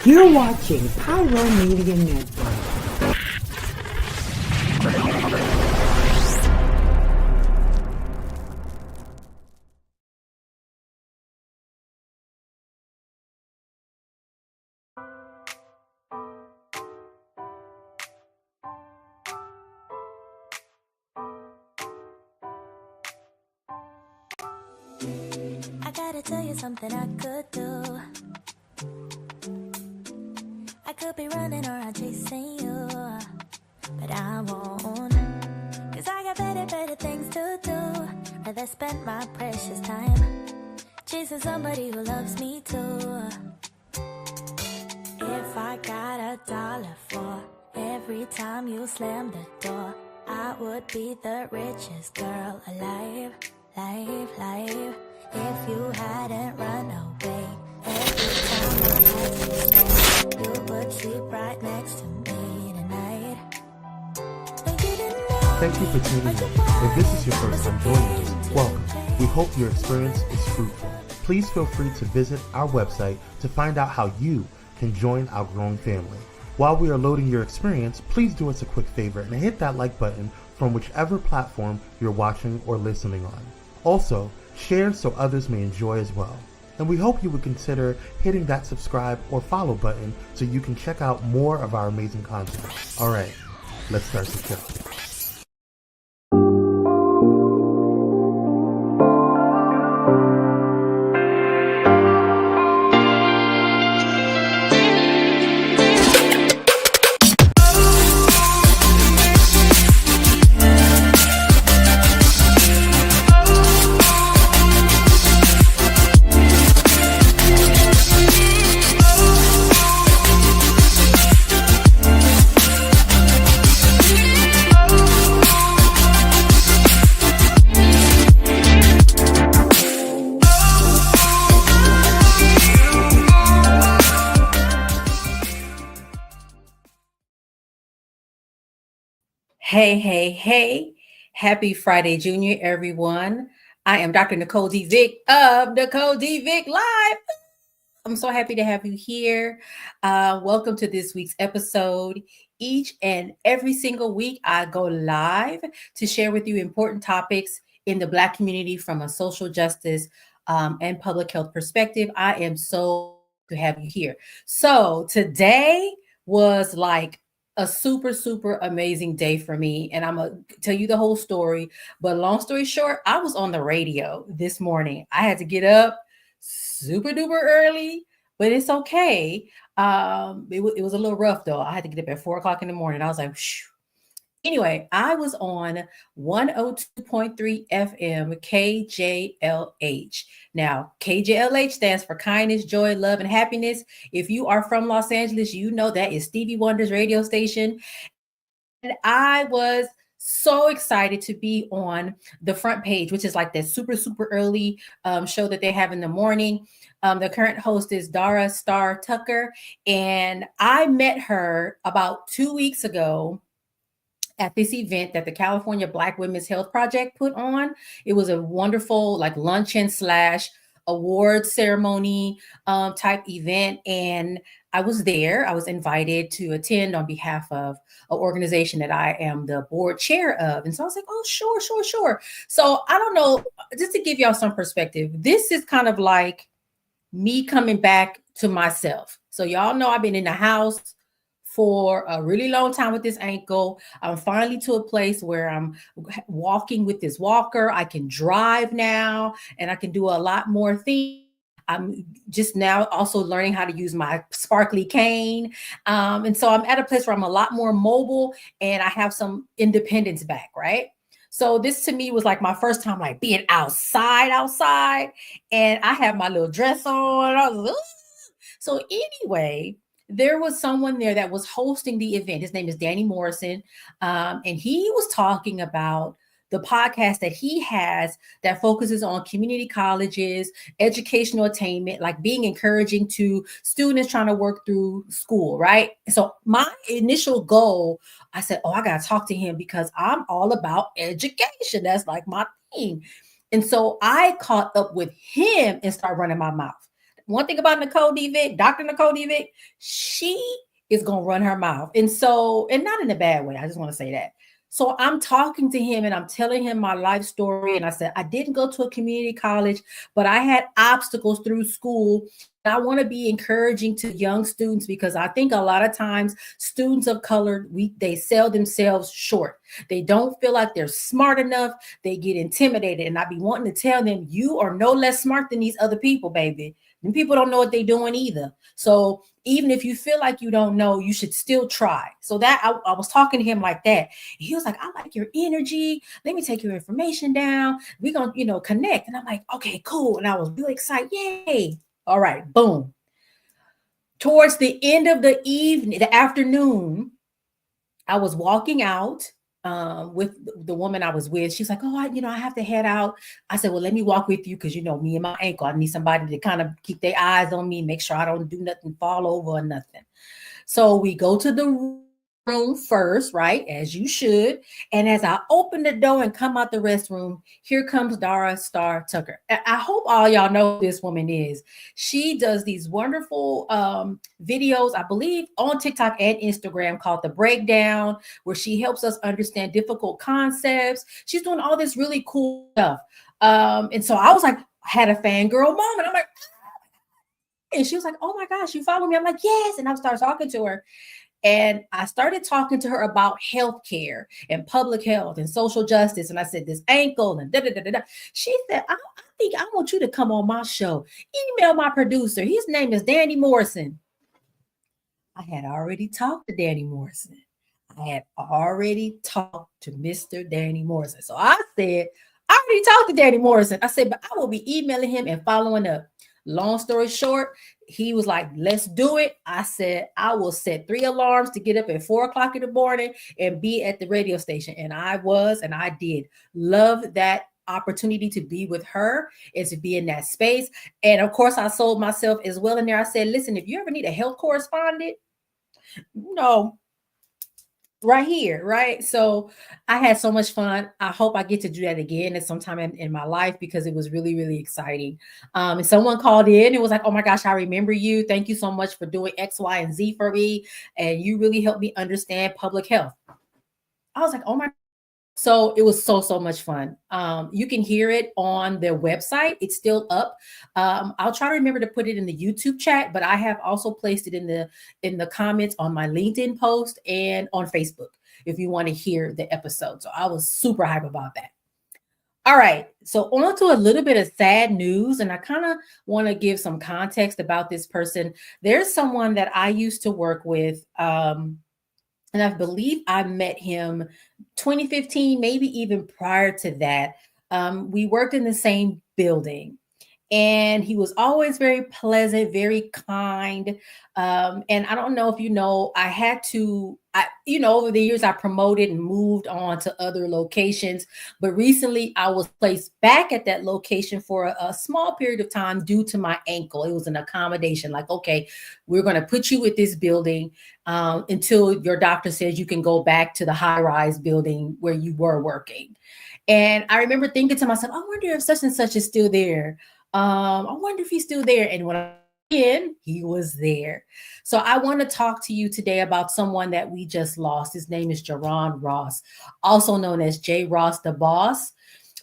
You're watching Pyro Media Network. I gotta tell you something I could do. I could be running around chasing you, but I won't. Cause I got better things to do. Rather spend my precious time chasing somebody who loves me too. If I got $1 for every time you slam the door, I would be the richest girl alive, life. If you hadn't run away every time I had to stay, you would sleep right next to me tonight. And you didn't know. Thank you for tuning in. If this is your first time joining us, welcome. We hope your experience is fruitful. Please feel free to visit our website to find out how you can join our growing family. While we are loading your experience, please do us a quick favor and hit that like button from whichever platform you're watching or listening on. Also, share so others may enjoy as well. And we hope you would consider hitting that subscribe or follow button so you can check out more of our amazing content. All right, let's start the show. Hey. Happy Friday, Junior, everyone. I am Dr. Nicole D. Vick of Nicole D. Vick Live. I'm so happy to have you here. Welcome to this week's episode. Each and every single week, I go live to share with you important topics in the Black community from a social justice and public health perspective. I am so to have you here. So today was like a super amazing day for me. And I'm going to tell you the whole story. But long story short, I was on the radio this morning. I had to get up super duper early, but it's okay. It was a little rough though. I had to get up at 4:00 in the morning. I was like, shh. Anyway, I was on 102.3 FM KJLH. Now, KJLH stands for kindness, joy, love, and happiness. If you are from Los Angeles, you know that is Stevie Wonder's radio station. And I was so excited to be on the front page, which is like that super early show that they have in the morning. The current host is Dara Star Tucker. And I met her about 2 weeks ago at this event that the California Black Women's Health Project put on. It was a wonderful like luncheon / award ceremony type event. And I was there. I was invited to attend on behalf of an organization that I am the board chair of. And so I was like, oh, sure. So I don't know, just to give y'all some perspective, this is kind of like me coming back to myself. So y'all know I've been in the house for a really long time with this ankle. I'm finally to a place where I'm walking with this walker. I can drive now and I can do a lot more things. I'm just now also learning how to use my sparkly cane. And so I'm at a place where I'm a lot more mobile and I have some independence back, right? So this to me was like my first time like being outside. And I have my little dress on. I was like, "Ugh." So anyway, there was someone there that was hosting the event. His name is Danny Morrison. And he was talking about the podcast that he has that focuses on community colleges, educational attainment, like being encouraging to students trying to work through school, right? So my initial goal, I said, oh, I got to talk to him because I'm all about education. That's like my thing. And so I caught up with him and started running my mouth. one thing about Nicole D. Vick, Dr. Nicole D. Vick, she is going to run her mouth. And so, and not in a bad way. I just want to say that. So I'm talking to him and I'm telling him my life story. And I said, I didn't go to a community college, but I had obstacles through school. I want to be encouraging to young students because I think a lot of times students of color, they sell themselves short. They don't feel like they're smart enough. They get intimidated. And I be wanting to tell them, you are no less smart than these other people, baby. And people don't know what they're doing either. So even if you feel like you don't know, you should still try. So that I was talking to him like that. And he was like, I like your energy. Let me take your information down. We're going to, connect. And I'm like, okay, cool. And I was really excited. Yay. All right, boom. Towards the end of the evening, the afternoon, I was walking out with the woman I was with. She's like, oh, I have to head out. I said, well, let me walk with you because, me and my ankle, I need somebody to kind of keep their eyes on me, make sure I don't do nothing, fall over or nothing. So we go to the room first, right? As you should. And as I open the door and come out the restroom, here comes Dara Star Tucker. I hope all y'all know who this woman is. She does these wonderful videos, I believe, on TikTok and Instagram called The Breakdown, where she helps us understand difficult concepts. She's doing all this really cool stuff. And so I was like, I had a fangirl moment. I'm like, and she was like, oh my gosh, you follow me? I'm like, yes. And I started talking to her. And I started talking to her about healthcare and public health and social justice. And I said, this ankle and da da da da. She said, I think I want you to come on my show. Email my producer. His name is Danny Morrison. I had already talked to Danny Morrison. I had already talked to Mr. Danny Morrison. So I said, I already talked to Danny Morrison. I said, but I will be emailing him and following up. Long story short, he was like, let's do it. I said, I will set 3 alarms to get up at 4 o'clock in the morning and be at the radio station. And I was, and I did love that opportunity to be with her and to be in that space. And of course, I sold myself as well in there. I said, listen, if you ever need a health correspondent, right here, right? So I had so much fun. I hope I get to do that again at some time in my life because it was really, really exciting. And someone called in and was like, oh my gosh, I remember you. Thank you so much for doing X, Y, and Z for me. And you really helped me understand public health. I was like, oh my. So it was so much fun. You can hear it on their website. It's still up. I'll try to remember to put it in the YouTube chat, but I have also placed it in the comments on my LinkedIn post and on Facebook if you want to hear the episode. So I was super hype about that. All right. So on to a little bit of sad news, and I kind of want to give some context about this person. There's someone that I used to work with, and I believe I met him 2015, maybe even prior to that. We worked in the same building. And he was always very pleasant, very kind. And I don't know if you know, over the years, I promoted and moved on to other locations. But recently, I was placed back at that location for a small period of time due to my ankle. It was an accommodation, like, okay, we're going to put you with this building until your doctor says you can go back to the high-rise building where you were working. And I remember thinking to myself, I wonder if such and such is still there. I wonder if he's still there. And when I in, he was there. So I want to talk to you today about someone that we just lost. His name is Jerron Ross, also known as J. Ross the Boss.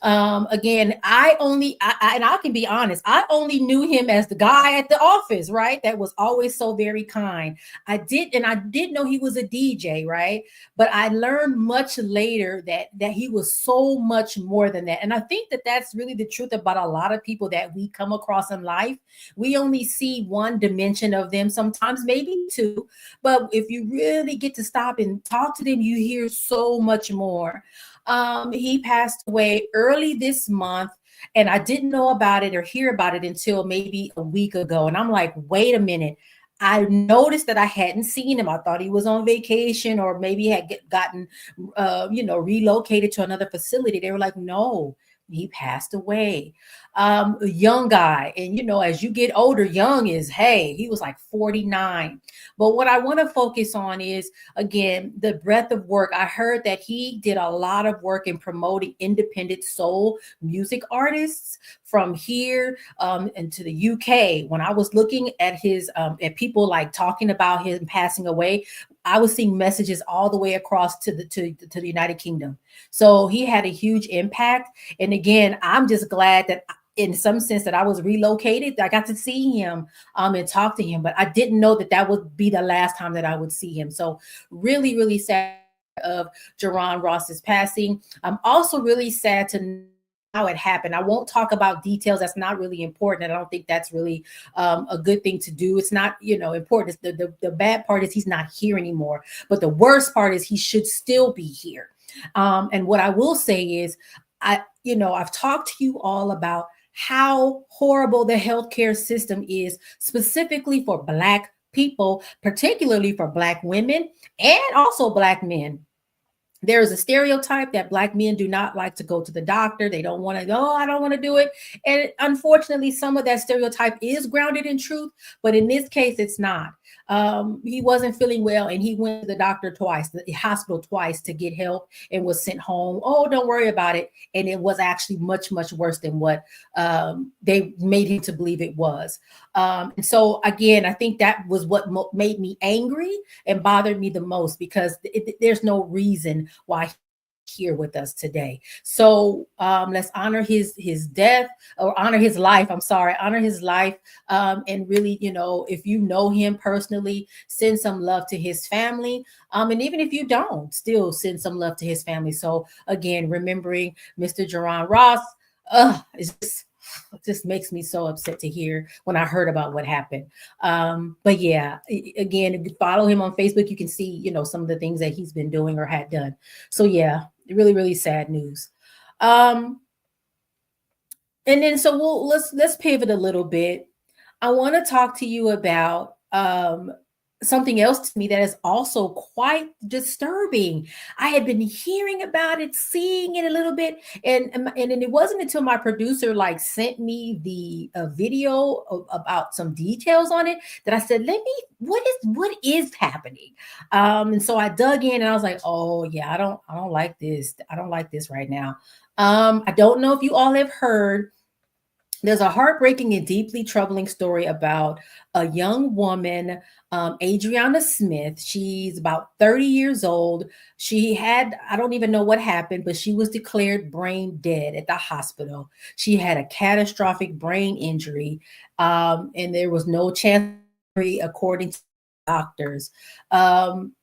Again, and I can be honest, I only knew him as the guy at the office, right? That was always so very kind. I did know he was a DJ, right? But I learned much later that he was so much more than that. And I think that that's really the truth about a lot of people that we come across in life. We only see one dimension of them, sometimes maybe two, but if you really get to stop and talk to them, you hear so much more. He passed away early this month, and I didn't know about it or hear about it until maybe a week ago. And I'm like, wait a minute. I noticed that I hadn't seen him. I thought he was on vacation or maybe had gotten, relocated to another facility. They were like, no, he passed away. A young guy. And, you know, as you get older, young is, hey, he was like 49. But what I want to focus on is, again, the breadth of work. I heard that he did a lot of work in promoting independent soul music artists from here and to the UK. When I was looking at his, at people like talking about him passing away, I was seeing messages all the way across to the United Kingdom. So he had a huge impact. And again, I'm just glad that in some sense that I was relocated. I got to see him and talk to him, but I didn't know that that would be the last time that I would see him. So really, really sad of Jerron Ross's passing. I'm also really sad to know how it happened. I won't talk about details. That's not really important. I don't think that's really a good thing to do. It's not, you know, important. The bad part is he's not here anymore. But the worst part is he should still be here. And what I will say is, I've talked to you all about how horrible the healthcare system is, specifically for Black people, particularly for Black women and also Black men. There is a stereotype that Black men do not like to go to the doctor. They don't want to go, I don't want to do it. And unfortunately, some of that stereotype is grounded in truth, but in this case, it's not. He wasn't feeling well and he went to the doctor twice, the hospital twice to get help and was sent home. Oh, don't worry about it. And it was actually much, much worse than what they made him to believe it was. And so again, I think that was what made me angry and bothered me the most, because there's no reason why he's here with us today. So let's honor his death, or honor his life. Honor his life. And really, you know, if you know him personally, send some love to his family. And even if you don't, still send some love to his family. So again, remembering Mr. Jerron Ross, it just makes me so upset to hear when I heard about what happened. But yeah, again, if you follow him on Facebook, you can see, you know, some of the things that he's been doing or had done. So yeah, really, really sad news. And then so let's pivot a little bit. I want to talk to you about something else to me that is also quite disturbing. I had been hearing about it, seeing it a little bit, and it wasn't until my producer like sent me the video about some details on it that I said, what is happening? And so I dug in and I was like, oh yeah, I don't like this. I don't like this right now. I don't know if you all have heard. There's a heartbreaking and deeply troubling story about a young woman, Adriana Smith. She's about 30 years old. She had, I don't even know what happened, but she was declared brain dead at the hospital. She had a catastrophic brain injury, and there was no chance, according to doctors.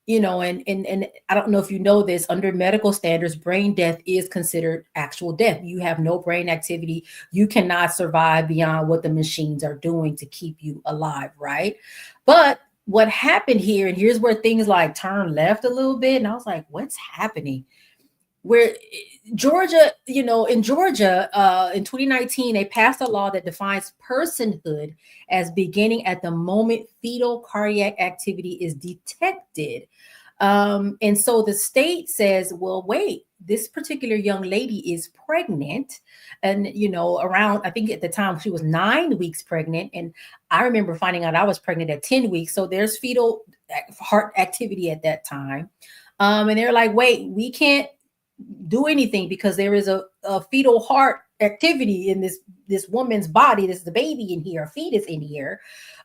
You know, and I don't know if you know this, under medical standards, brain death is considered actual death. You have no brain activity. You cannot survive beyond what the machines are doing to keep you alive, right? But what happened here, and here's where things like turn left a little bit, and I was like, what's happening? Where Georgia, you know, in Georgia, in 2019, they passed a law that defines personhood as beginning at the moment fetal cardiac activity is detected. And so the state says, well, wait, this particular young lady is pregnant. And, you know, around, I think at the time she was 9 weeks pregnant. And I remember finding out I was pregnant at 10 weeks. So there's fetal heart activity at that time. And they're like, wait, we can't do anything because there is a fetal heart activity in this woman's body. There's the baby in here, a fetus in here.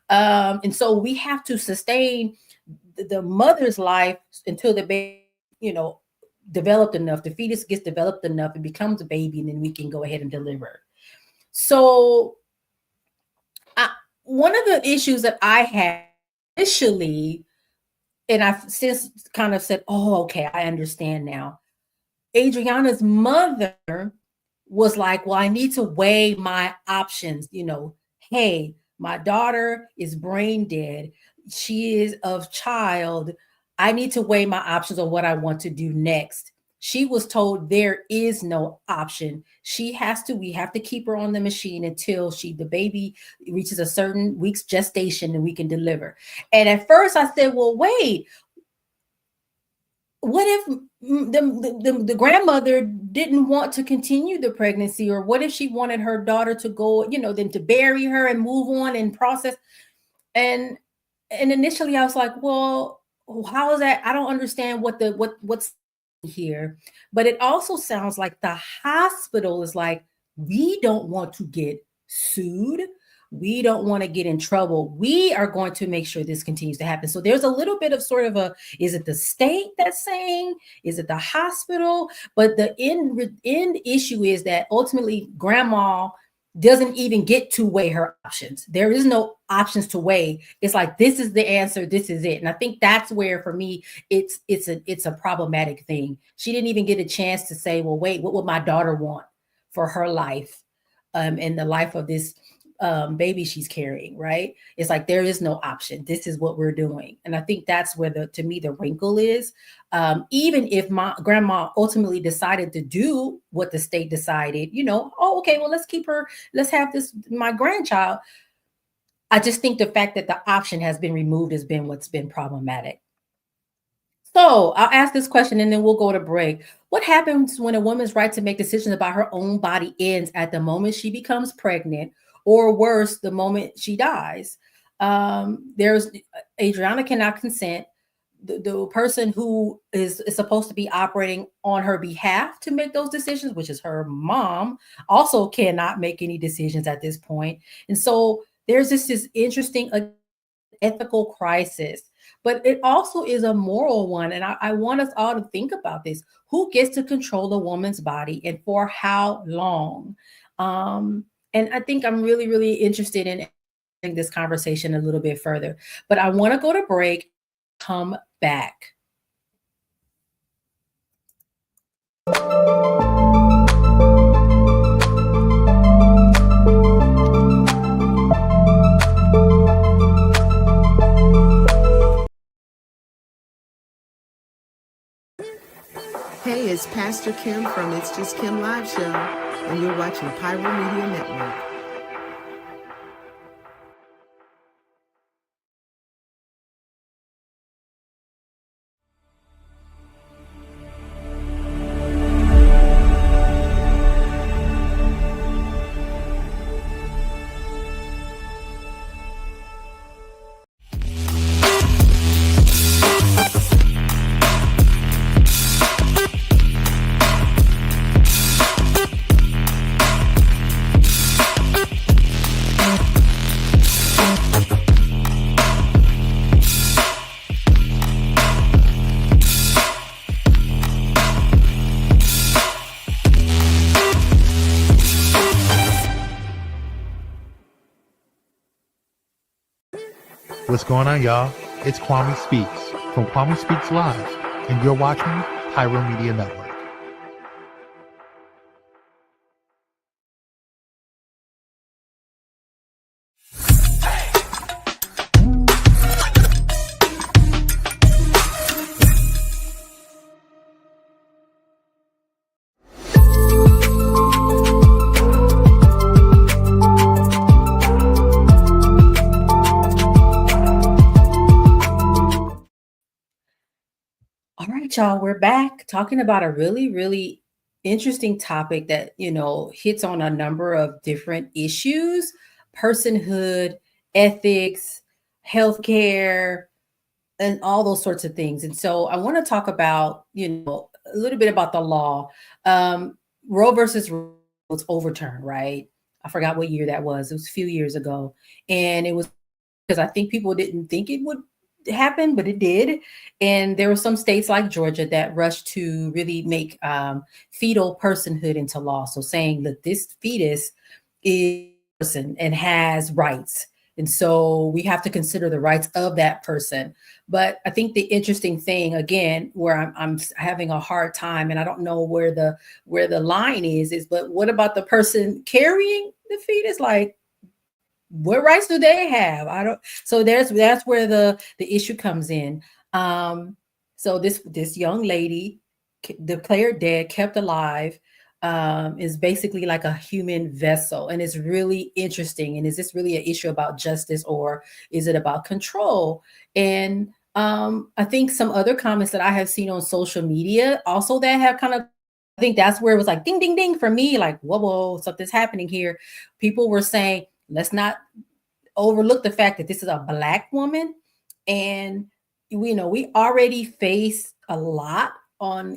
And so we have to sustain the mother's life until the baby, you know, developed enough, the fetus gets developed enough, it becomes a baby, and then we can go ahead and deliver. So one of the issues that I had initially, and I've since kind of said, oh, okay, I understand now. Adriana's mother was like, well, I need to weigh my options. You know, hey, my daughter is brain dead. She is of child. I need to weigh my options on what I want to do next. She was told there is no option. We have to keep her on the machine until the baby reaches a certain week's gestation and we can deliver. And at first I said, well, wait, what if the grandmother didn't want to continue the pregnancy, or what if she wanted her daughter to go, then to bury her and move on and process? And initially I was like, well, how is that? I don't understand what's here. But it also sounds like the hospital is like, we don't want to get sued. We don't want to get in trouble. We are going to make sure this continues to happen. So there's a little bit of sort of is it the state that's saying, is it the hospital? But the end issue is that ultimately grandma doesn't even get to weigh her options. There is no options to weigh. It's like, this is the answer, this is it. And I think that's where, for me, it's a problematic thing. She didn't even get a chance to say, well, wait, what would my daughter want for her life, and the life of this baby she's carrying, right? It's like, there is no option. This is what we're doing. And I think that's where to me, the wrinkle is. Even if my grandma ultimately decided to do what the state decided, oh, okay, well, let's have my grandchild. I just think the fact that the option has been removed has been what's been problematic. So I'll ask this question and then we'll go to break. What happens when a woman's right to make decisions about her own body ends at the moment she becomes pregnant, or worse, the moment she dies? There's Adriana cannot consent. The person who is supposed to be operating on her behalf to make those decisions, which is her mom, also cannot make any decisions at this point. And so there's this interesting ethical crisis, but it also is a moral one. And I want us all to think about this. Who gets to control a woman's body, and for how long? And I think I'm really, really interested in this conversation a little bit further, but I want to go to break, come back. Hey, it's Pastor Kim from It's Just Kim Live Show, and you're watching Pyro Media Network. What's going on, y'all? It's Kwame Speaks from Kwame Speaks Live, and you're watching Pyro Media Network. All right, y'all, we're back talking about a really, really interesting topic that, hits on a number of different issues: personhood, ethics, healthcare, and all those sorts of things. And so I want to talk about, a little bit about the law. Roe versus Wade was overturned, right? I forgot what year that was. It was a few years ago. And it was because I think people didn't think it would happen, but it did. And there were some states like Georgia that rushed to really make fetal personhood into law. So saying that this fetus is a person and has rights. And so we have to consider the rights of that person. But I think the interesting thing, again, where I'm having a hard time, and I don't know where the line is, but what about the person carrying the fetus? Like, what rights do they have? So that's where the issue comes in. So this young lady declared dead, kept alive, is basically like a human vessel. And it's really interesting. And is this really an issue about justice, or is it about control? And I think some other comments that I have seen on social media also that have kind of, I think that's where it was like ding, ding, ding for me, like, whoa, something's happening here. People were saying, let's not overlook the fact that this is a Black woman. And we already face a lot on,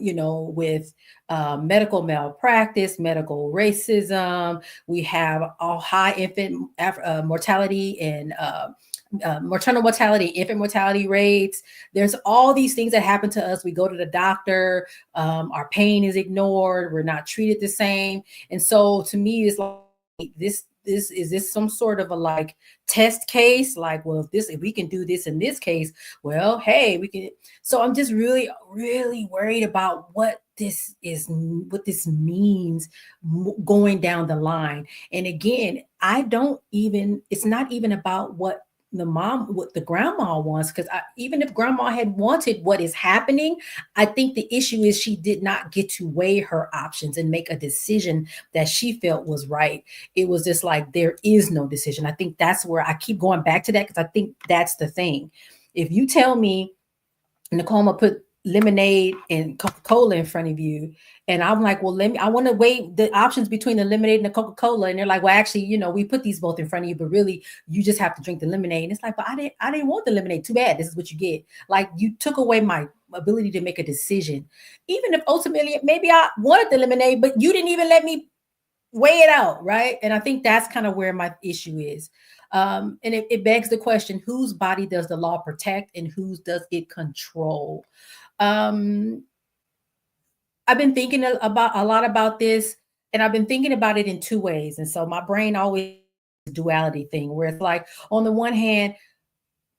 with medical malpractice, medical racism. We have a high infant mortality and maternal mortality, infant mortality rates. There's all these things that happen to us. We go to the doctor, our pain is ignored, we're not treated the same. And so to me, it's like this is this some sort of a like test case, like, well, if we can do this in this case, well, hey, we can. So I'm just really worried about what this means going down the line. And again, it's not even about what the grandma wants, because even if grandma had wanted what is happening, I think the issue is she did not get to weigh her options and make a decision that she felt was right. It was just like, there is no decision. I think that's where I keep going back to that, because I think that's the thing. If you tell me, Nicole, I'm gonna put lemonade and Coca-Cola in front of you, and I'm like, well, I want to weigh the options between the lemonade and the Coca-Cola, and they're like, well, actually, we put these both in front of you, but really you just have to drink the lemonade. And it's like, but I didn't want the lemonade. Too bad. This is what you get. Like, you took away my ability to make a decision, even if ultimately maybe I wanted the lemonade, but you didn't even let me weigh it out, right? And I think that's kind of where my issue is. And it begs the question, whose body does the law protect and whose does it control? I've been thinking a lot about this, and I've been thinking about it in two ways. And so my brain always duality thing, where it's like, on the one hand,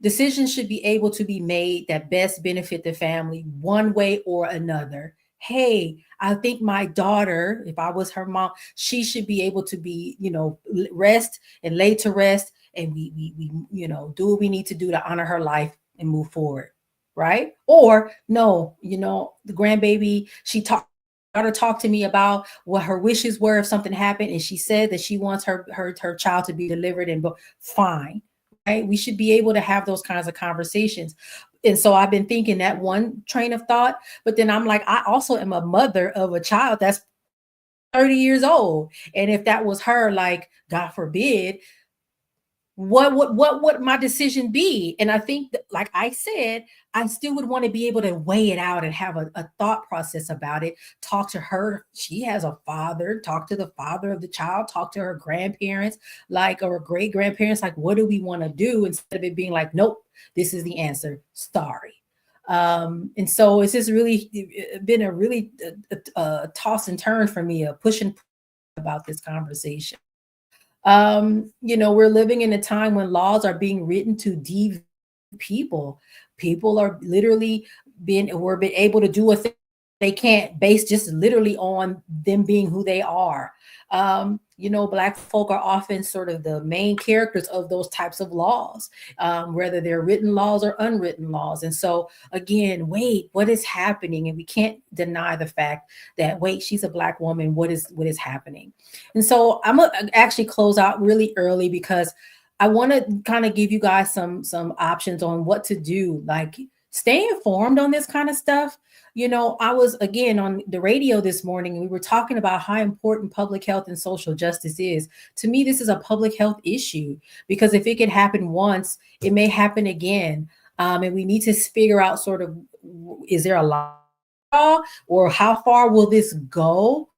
decisions should be able to be made that best benefit the family one way or another. Hey, I think my daughter, if I was her mom, she should be able to be, rest and laid to rest, and we do what we need to do to honor her life and move forward, right? Or no, the grandbaby, talked to me about what her wishes were if something happened, and she said that she wants her child to be delivered, and fine, right? We should be able to have those kinds of conversations. And so I've been thinking that one train of thought, but then I'm like, I also am a mother of a child that's 30 years old. And if that was her, like, God forbid, what would my decision be? And I think that, like I said, I still would want to be able to weigh it out and have a thought process about it. Talk to her. She has a father. Talk to the father of the child. Talk to her grandparents, or great grandparents. Like, what do we want to do, instead of it being like, nope, this is the answer. Sorry. And so it's just really been a really toss and turn for me, a push and pull about this conversation. We're living in a time when laws are being written to devalue people. People are literally being able to do a thing they can't, based just literally on them being who they are. Black folk are often sort of the main characters of those types of laws, whether they're written laws or unwritten laws. And so again, wait, what is happening? And we can't deny the fact that, wait, she's a Black woman. What is happening? And so I'm gonna actually close out really early, because I want to kind of give you guys some options on what to do. Like, stay informed on this kind of stuff. I was, again, on the radio this morning, and we were talking about how important public health and social justice is. To me, this is a public health issue, because if it can happen once, it may happen again. And we need to figure out sort of, is there a law, or how far will this go?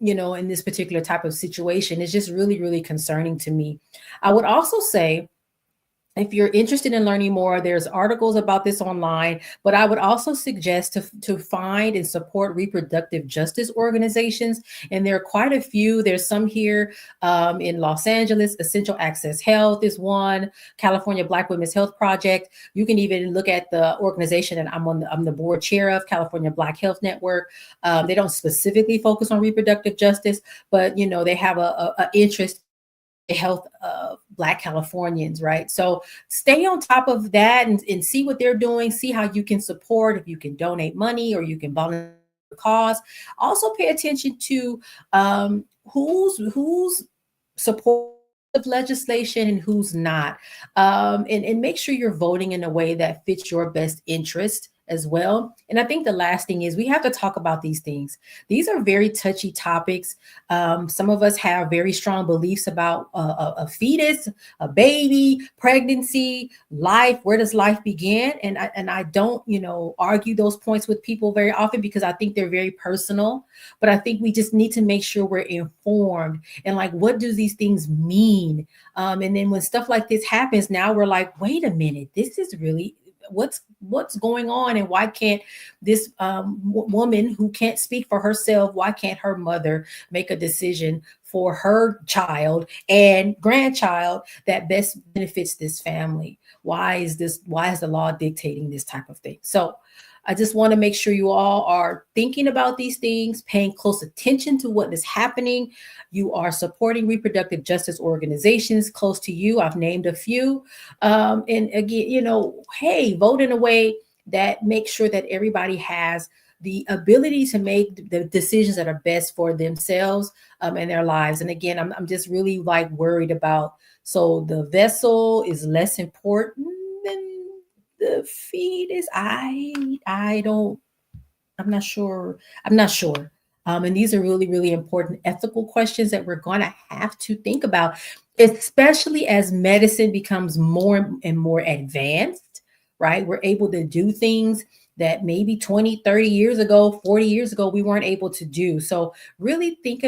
In this particular type of situation. It's just really, really concerning to me. I would also say, if you're interested in learning more, there's articles about this online, but I would also suggest to find and support reproductive justice organizations. And there are quite a few. There's some here in Los Angeles. Essential Access Health is one. California Black Women's Health Project. You can even look at the organization that I'm the board chair of, California Black Health Network. They don't specifically focus on reproductive justice, but they have a interest the health of Black Californians, right? So stay on top of that and see what they're doing, see how you can support, if you can donate money or you can volunteer for the cause. Also pay attention to who's support of legislation and who's not. And make sure you're voting in a way that fits your best interest as well. And I think the last thing is we have to talk about these things. These are very touchy topics. Some of us have very strong beliefs about a fetus, a baby, pregnancy, life. Where does life begin? And I don't, argue those points with people very often because I think they're very personal. But I think we just need to make sure we're informed and like, what do these things mean? And then when stuff like this happens, now we're like, wait a minute, this is really what's going on, and why can't this woman who can't speak for herself, why can't her mother make a decision for her child and grandchild that best benefits this family? Why is the law dictating this type of thing? So I just want to make sure you all are thinking about these things, paying close attention to what is happening. You are supporting reproductive justice organizations close to you. I've named a few. And again, hey, vote in a way that makes sure that everybody has the ability to make the decisions that are best for themselves and their lives. And again, I'm just really like worried about, so the vessel is less important than the fetus. I'm not sure. And these are really, really important ethical questions that we're going to have to think about, especially as medicine becomes more and more advanced, right? We're able to do things that maybe 20, 30 years ago, 40 years ago, we weren't able to do. So really think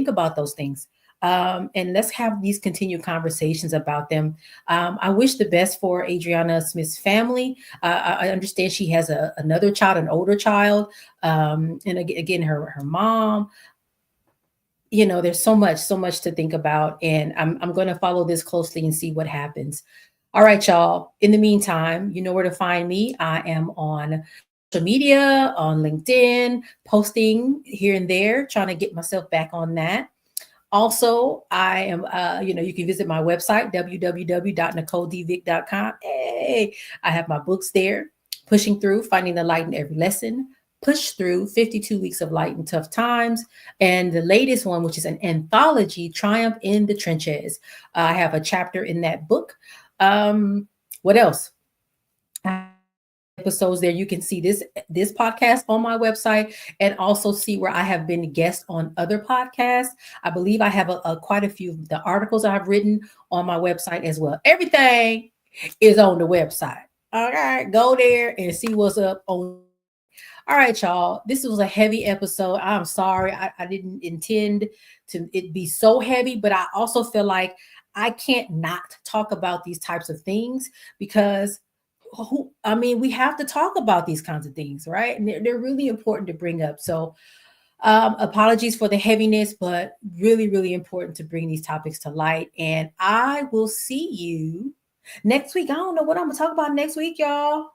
about those things. And let's have these continued conversations about them. I wish the best for Adriana Smith's family. I understand she has another child, an older child, and again, her mom. There's so much to think about, and I'm going to follow this closely and see what happens. All right, y'all. In the meantime, you know where to find me. I am on social media, on LinkedIn, posting here and there, trying to get myself back on that. Also, I am, you can visit my website, www.nicoledvick.com. Hey, I have my books there, Pushing Through, Finding the Light in Every Lesson, Push Through, 52 Weeks of Light in Tough Times, and the latest one, which is an anthology, Triumph in the Trenches. I have a chapter in that book. What else? Episodes there. You can see this podcast on my website and also see where I have been a guest on other podcasts. I believe I have quite a few of the articles I've written on my website as well. Everything is on the website. All right, go there and see what's up on. All right, y'all. This was a heavy episode. I'm sorry. I didn't intend to it be so heavy, but I also feel like I can't not talk about these types of things because we have to talk about these kinds of things, right? And they're really important to bring up. So apologies for the heaviness, but really, really important to bring these topics to light. And I will see you next week. I don't know what I'm gonna talk about next week, y'all.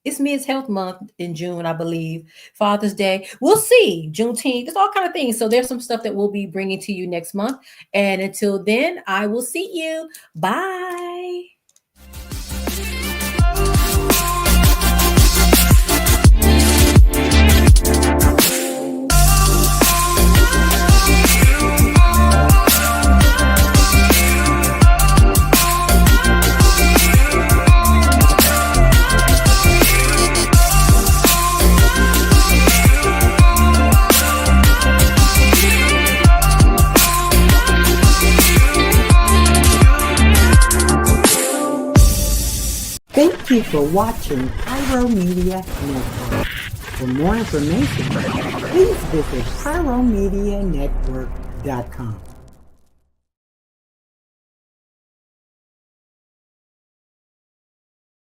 It's Men's Health Month in June, I believe. Father's Day. We'll see. Juneteenth. There's all kind of things. So there's some stuff that we'll be bringing to you next month. And until then, I will see you. Bye. Thank you for watching Pyro Media Network. For more information, please visit pyromedianetwork.com.